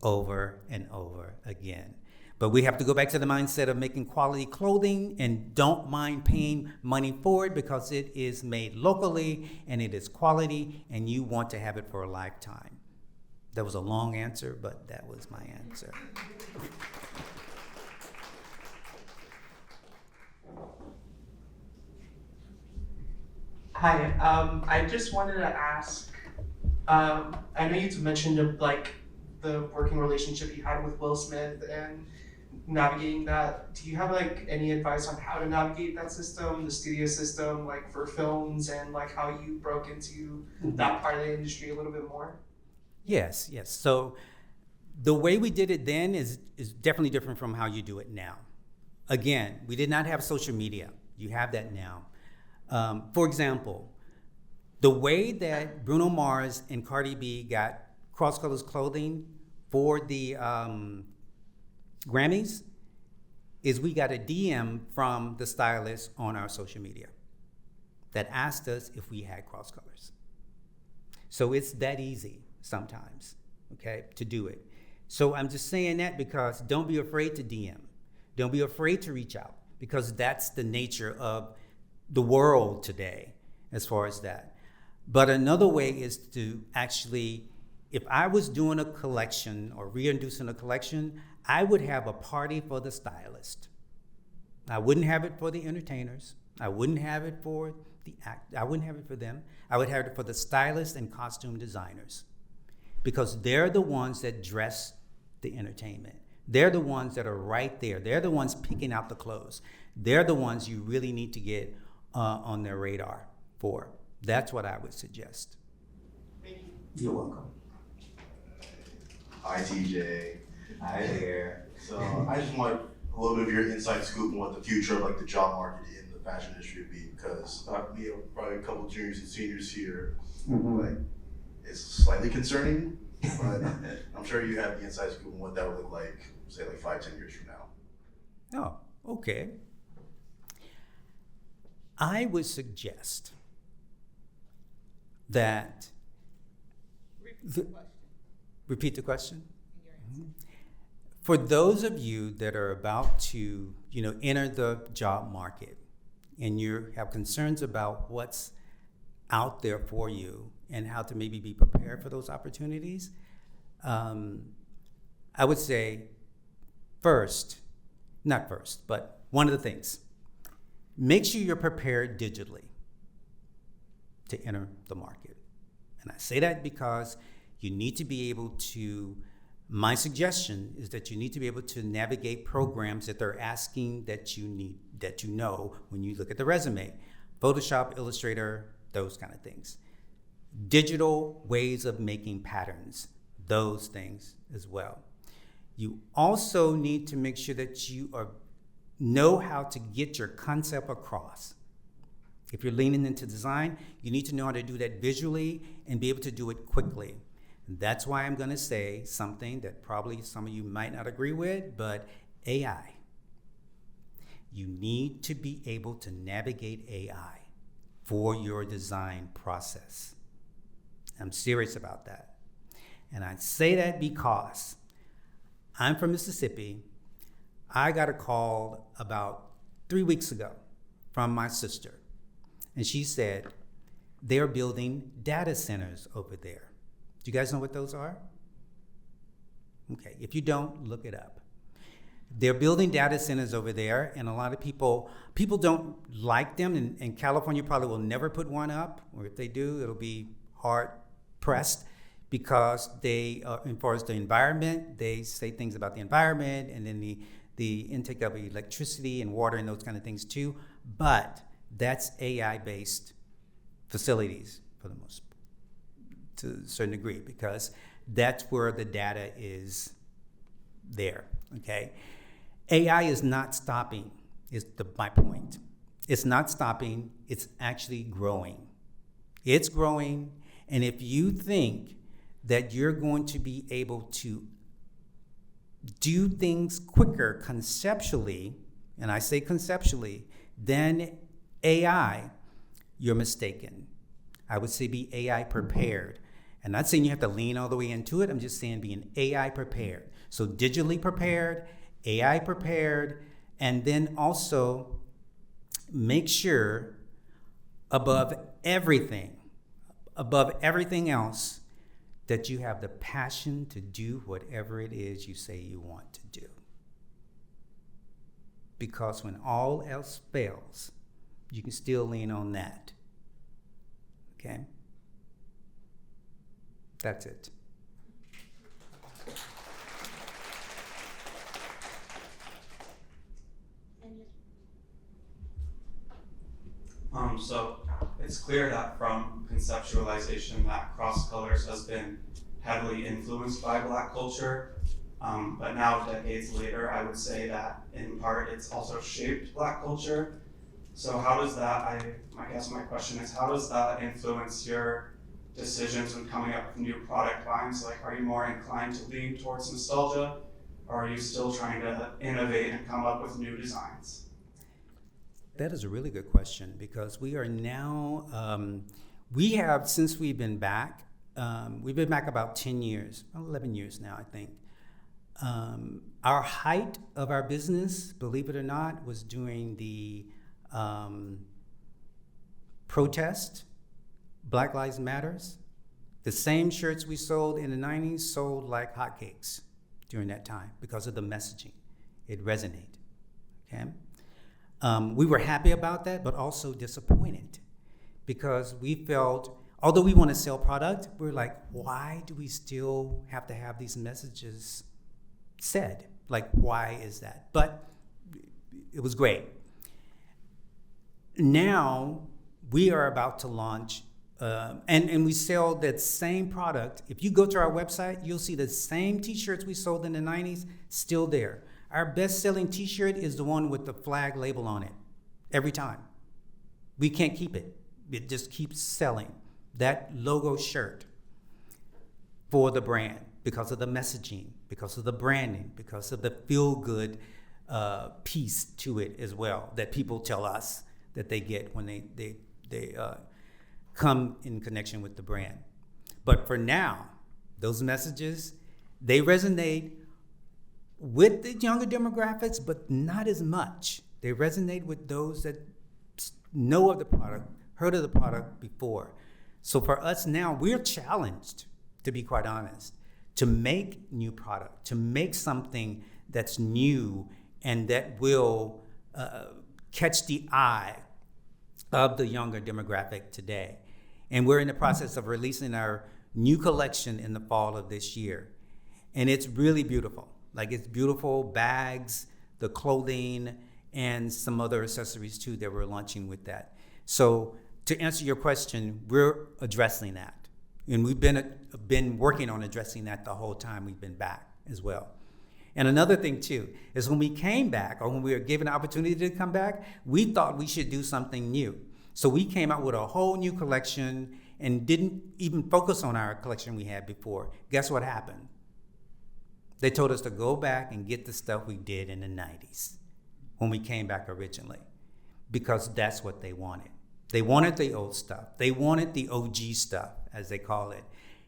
over and over again. But we have to go back to the mindset of making quality clothing and don't mind paying money for it, because it is made locally and it is quality, and you want to have it for a lifetime. That was a long answer, but that was my answer. Hi, I just wanted to ask, I know you mentioned like the working relationship you had with Will Smith and navigating that. Do you have like any advice on how to navigate that system, the studio system, like for films, and like how you broke into that part of the industry a little bit more? Yes. So the way we did it then is definitely different from how you do it now. Again, we did not have social media. You have that now. For example, the way that Bruno Mars and Cardi B got Cross Colors clothing for the Grammys is we got a DM from the stylist on our social media that asked us if we had Cross Colors. So it's that easy sometimes, okay, to do it. So I'm just saying that because don't be afraid to DM. Don't be afraid to reach out, because that's the nature of the world today as far as that. But another way is to actually, if I was doing a collection or reintroducing a collection, I would have a party for the stylist. I wouldn't have it for the entertainers. I wouldn't have it for I wouldn't have it for them. I would have it for the stylists and costume designers, because they're the ones that dress the entertainment. They're the ones that are right there. They're the ones picking out the clothes. They're the ones you really need to get on their radar for. That's what I would suggest. You're welcome. Hi, TJ. Hi there. So I just want a little bit of your inside scoop on what the future of like the job market in the fashion industry would be, because we have probably a couple juniors and seniors here. Like, it's slightly concerning, but I'm sure you have the inside scoop on what that would look like, say like 5-10 years from now. Oh, okay. I would suggest that. Repeat the question. For those of you that are about to, enter the job market, and you have concerns about what's out there for you and how to maybe be prepared for those opportunities, I would say not first, but one of the things, make sure you're prepared digitally to enter the market. And I say that because you need to be able to, my suggestion is that you need to be able to navigate programs that they're asking that you know when you look at the resume. Photoshop, Illustrator, those kind of things. Digital ways of making patterns, those things as well. You also need to make sure that you know how to get your concept across. If you're leaning into design, you need to know how to do that visually and be able to do it quickly. And that's why I'm going to say something that probably some of you might not agree with, but AI. You need to be able to navigate AI for your design process. I'm serious about that. And I say that because I'm from Mississippi. I got a call about 3 weeks ago from my sister. And she said, they're building data centers over there. Do you guys know what those are? Okay, if you don't, look it up. They're building data centers over there, and a lot of people don't like them, and California probably will never put one up, or if they do, it'll be hard pressed, because they, as far as the environment, they say things about the environment, and then the intake of electricity and water and those kind of things too, but that's AI-based facilities for the most part, to a certain degree, because that's where the data is there, okay? AI is not stopping, is my point. It's not stopping, it's actually growing. It's growing, and if you think that you're going to be able to do things quicker conceptually, and I say conceptually, than AI, you're mistaken. I would say be AI prepared. I'm not saying you have to lean all the way into it. I'm just saying being AI prepared. So digitally prepared, AI prepared, and then also make sure above everything else, that you have the passion to do whatever it is you say you want to do. Because when all else fails, you can still lean on that. Okay? That's it. So it's clear that from conceptualization that cross colors has been heavily influenced by Black culture, but now decades later, I would say that in part it's also shaped Black culture. So how does that, I guess my question is, how does that influence your decisions when coming up with new product lines? Like, are you more inclined to lean towards nostalgia, or are you still trying to innovate and come up with new designs? That is a really good question, because we are now, since we've been back about 10 years, 11 years now, I think. Our height of our business, believe it or not, was during the protest, Black Lives Matters. The same shirts we sold in the 90s sold like hotcakes during that time because of the messaging. It resonated, okay? We were happy about that, but also disappointed, because we felt, although we want to sell product, we're like, why do we still have to have these messages said? Like, why is that? But it was great. Now we are about to launch, and we sell that same product. If you go to our website, you'll see the same t-shirts we sold in the 90s still there. Our best-selling t-shirt is the one with the flag label on it every time. We can't keep it. It just keeps selling. That logo shirt for the brand because of the messaging, because of the branding, because of the feel-good piece to it as well that people tell us that they get when they come in connection with the brand. But for now, those messages, they resonate with the younger demographics, but not as much. They resonate with those that know of the product, heard of the product before. So for us now, we're challenged, to be quite honest, to make new product, to make something that's new and that will catch the eye of the younger demographic today. And we're in the process of releasing our new collection in the fall of this year. And it's really beautiful. Like, it's beautiful bags, the clothing, and some other accessories too that we're launching with that. So to answer your question, we're addressing that. And we've been working on addressing that the whole time we've been back as well. And another thing too, is when we came back, or when we were given the opportunity to come back, we thought we should do something new. So we came out with a whole new collection and didn't even focus on our collection we had before. Guess what happened? They told us to go back and get the stuff we did in the 90s when we came back originally, because that's what they wanted. They wanted the old stuff. They wanted the OG stuff, as they call it.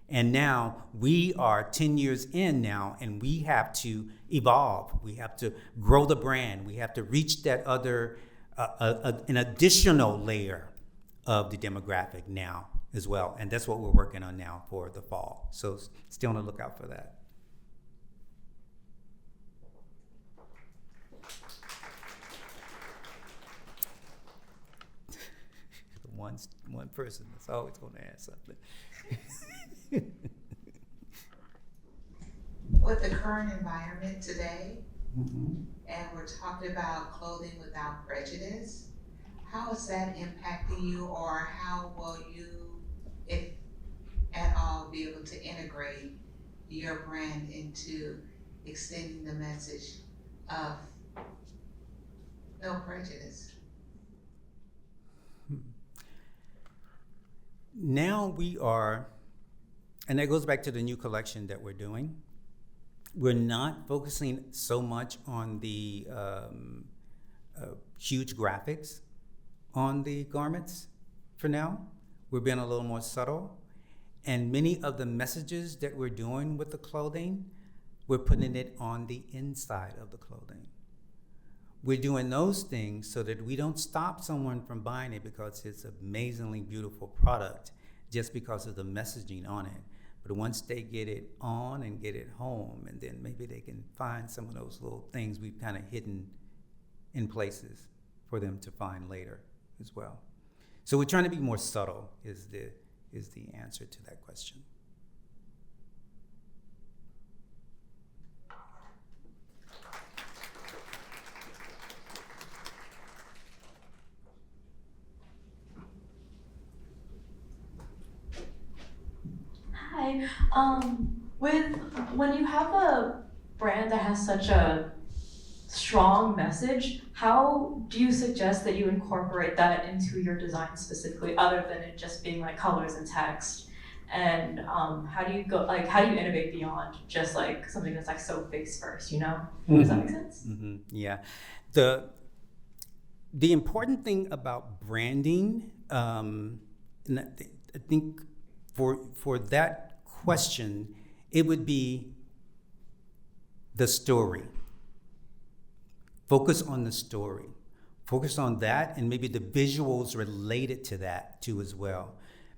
And now we are 10 years in now, and we have to evolve. We have to grow the brand. We have to reach that other, an additional layer of the demographic now as well. And that's what we're working on now for the fall. So stay on the lookout for that. One person that's always going to ask something. With the current environment today, and we're talking about clothing without prejudice, how is that impacting you, or how will you, if at all, be able to integrate your brand into extending the message of no prejudice? Now we are, and that goes back to the new collection that we're doing. We're not focusing so much on the huge graphics on the garments for now. We're being a little more subtle. And many of the messages that we're doing with the clothing, we're putting it on the inside of the clothing. We're doing those things so that we don't stop someone from buying it because it's an amazingly beautiful product just because of the messaging on it. But once they get it on and get it home, and then maybe they can find some of those little things we've kind of hidden in places for them to find later as well. So we're trying to be more subtle is the answer to that question. Hi. When you have a brand that has such a strong message, how do you suggest that you incorporate that into your design specifically, other than it just being like colors and text? And how do you innovate beyond just like something that's like so face first, you know? Does that make sense? Mm-hmm. Yeah. The important thing about branding, and I think for that question, it would be the story. Focus on the story. Focus on that, and maybe the visuals related to that too as well.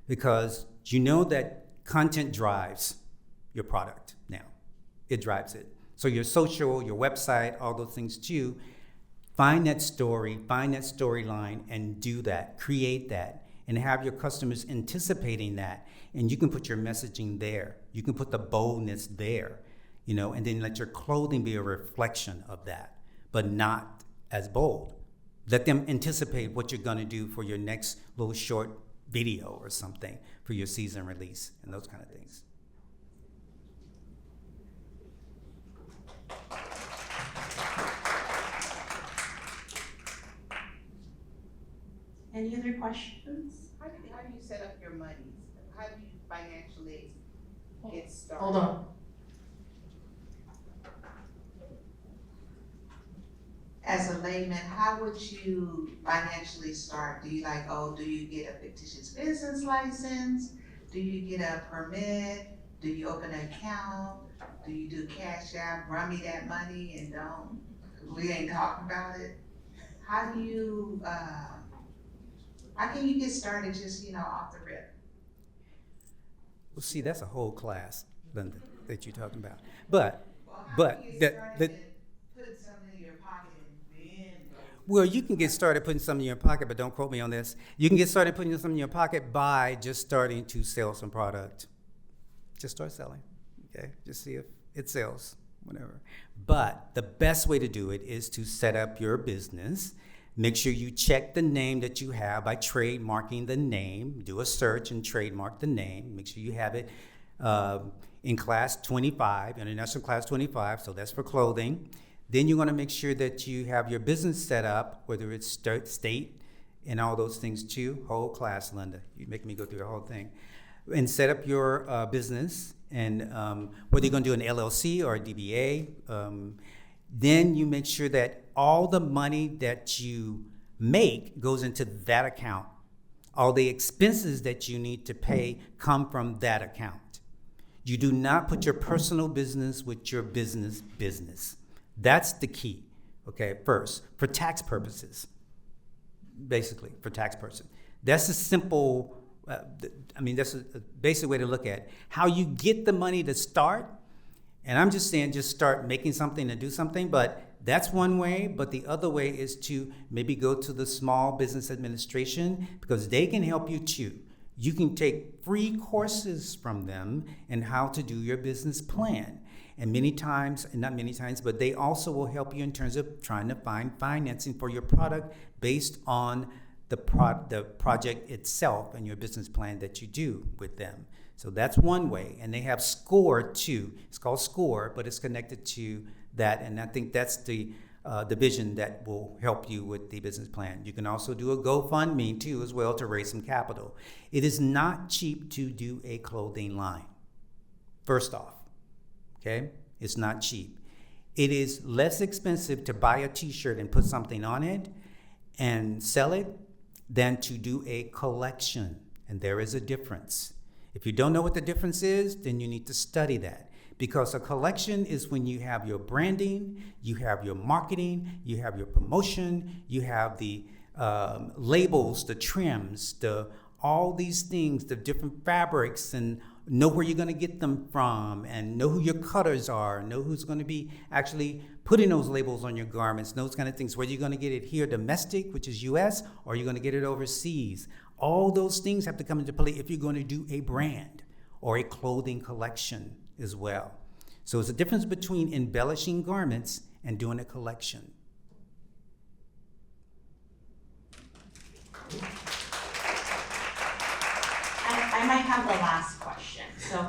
Because you know that content drives your product now. It drives it. So your social, your website, all those things too, find that story, find that storyline, and do that, create that, and have your customers anticipating that. And you can put your messaging there. You can put the boldness there. you know, and then let your clothing be a reflection of that, but not as bold. Let them anticipate what you're going to do for your next little short video or something for your season release and those kind of things. Any other questions? How do you set up your monies? How do you financially get started? Hold on. As a layman, how would you financially start? Do you do you get a fictitious business license? Do you get a permit? Do you open an account? Do you do Cash App, run me that money and don't? We ain't talking about it. How do you, how can you get started just, off the rip? Well, see, that's a whole class, Linda, that you're talking about. But How can you get started that and put something in your pocket and then go? well, you can get started putting something in your pocket, but don't quote me on this. You can get started putting something in your pocket by just starting to sell some product. Just start selling, okay? Just see if it sells, whatever. But the best way to do it is to set up your business. Make sure you check the name that you have by trademarking the name. Do a search and trademark the name. Make sure you have it in class 25, International Class 25, so that's for clothing. Then you want to make sure that you have your business set up, whether it's state and all those things too. Whole class, Linda. You make me go through the whole thing. And set up your business, and whether you're going to do an LLC or a DBA. Then you make sure that all the money that you make goes into that account. All the expenses that you need to pay come from that account. You do not put your personal business with your business. That's the key, okay, first, for tax purposes, basically, for tax purposes. That's a simple, that's a basic way to look at it. How you get the money to start, and I'm just saying just start making something and do something, but that's one way. But the other way is to maybe go to the Small Business Administration, because they can help you too. You can take free courses from them in how to do your business plan. And not many times, but they also will help you in terms of trying to find financing for your product based on the project itself and your business plan that you do with them. So that's one way. And they have SCORE too. It's called SCORE, but it's connected to that. And I think that's the division that will help you with the business plan. You can also do a GoFundMe too as well to raise some capital. It is not cheap to do a clothing line, first off, okay? It's not cheap. It is less expensive to buy a t-shirt and put something on it and sell it than to do a collection. And there is a difference. If you don't know what the difference is, then you need to study that. Because a collection is when you have your branding, you have your marketing, you have your promotion, you have the labels, the trims, all these things, the different fabrics, and know where you're going to get them from, and know who your cutters are, know who's going to be actually putting those labels on your garments, those kind of things, whether you're going to get it here domestic, which is US, or you're going to get it overseas. All those things have to come into play if you're going to do a brand or a clothing collection as well. So it's a difference between embellishing garments and doing a collection. I might have the last question. So,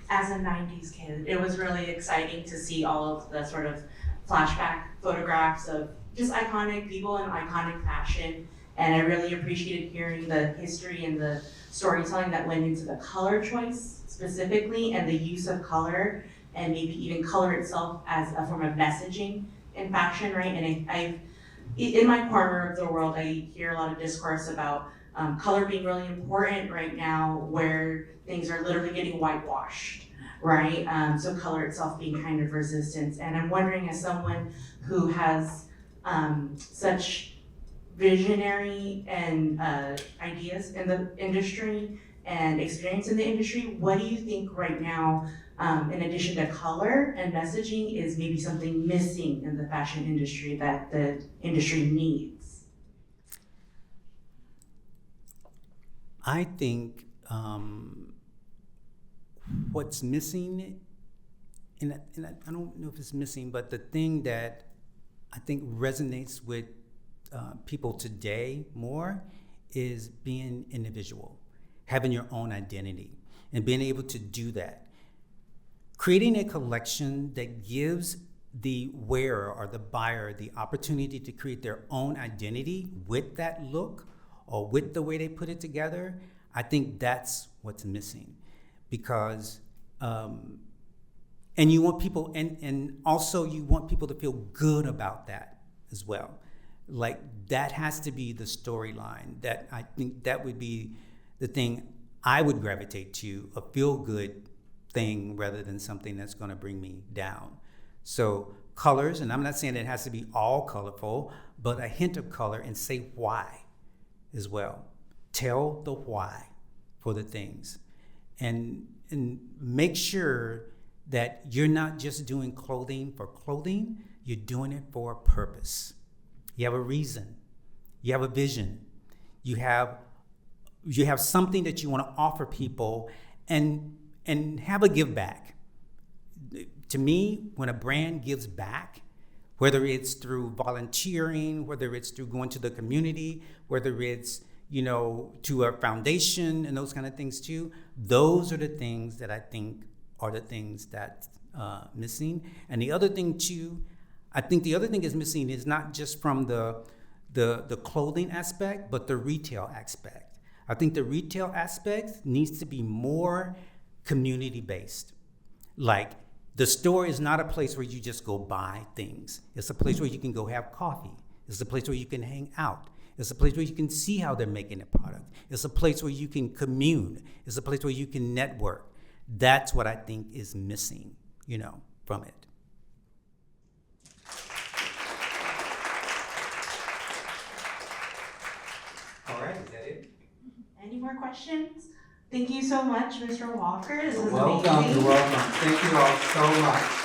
as a 90s kid, it was really exciting to see all of the sort of flashback photographs of just iconic people in iconic fashion. And I really appreciated hearing the history and the storytelling that went into the color choice specifically, and the use of color, and maybe even color itself as a form of messaging in fashion, right? And in my corner of the world, I hear a lot of discourse about color being really important right now, where things are literally getting whitewashed, right? So color itself being kind of resistance. And I'm wondering, as someone who has such visionary and ideas in the industry and experience in the industry, what do you think right now, in addition to color and messaging, is maybe something missing in the fashion industry that the industry needs? I think what's missing I don't know if it's missing, but the thing that I think resonates with people today more is being individual, having your own identity, and being able to do that. Creating a collection that gives the wearer or the buyer the opportunity to create their own identity with that look or with the way they put it together, I think that's what's missing. Because, and you want people, and also you want people to feel good about that as well. Like, that has to be the storyline. That, I think that would be the thing I would gravitate to, a feel-good thing rather than something that's gonna bring me down. So colors, and I'm not saying it has to be all colorful, but a hint of color, and say why as well. Tell the why for the things. And make sure that you're not just doing clothing for clothing, you're doing it for a purpose. You have a reason, you have a vision, you have something that you want to offer people, and have a give back. To me, when a brand gives back, whether it's through volunteering, whether it's through going to the community, whether it's, to a foundation and those kind of things too, those are the things that I think are the things that's missing. And the other thing too, I think the other thing is missing is not just from the clothing aspect, but the retail aspect. I think the retail aspect needs to be more community-based. Like, the store is not a place where you just go buy things. It's a place where you can go have coffee. It's a place where you can hang out. It's a place where you can see how they're making a product. It's a place where you can commune. It's a place where you can network. That's what I think is missing, from it. All right, is that it? Any more questions? Thank you so much, Mr. Walker. This was Welcome, amazing. you're welcome. Thank you all so much.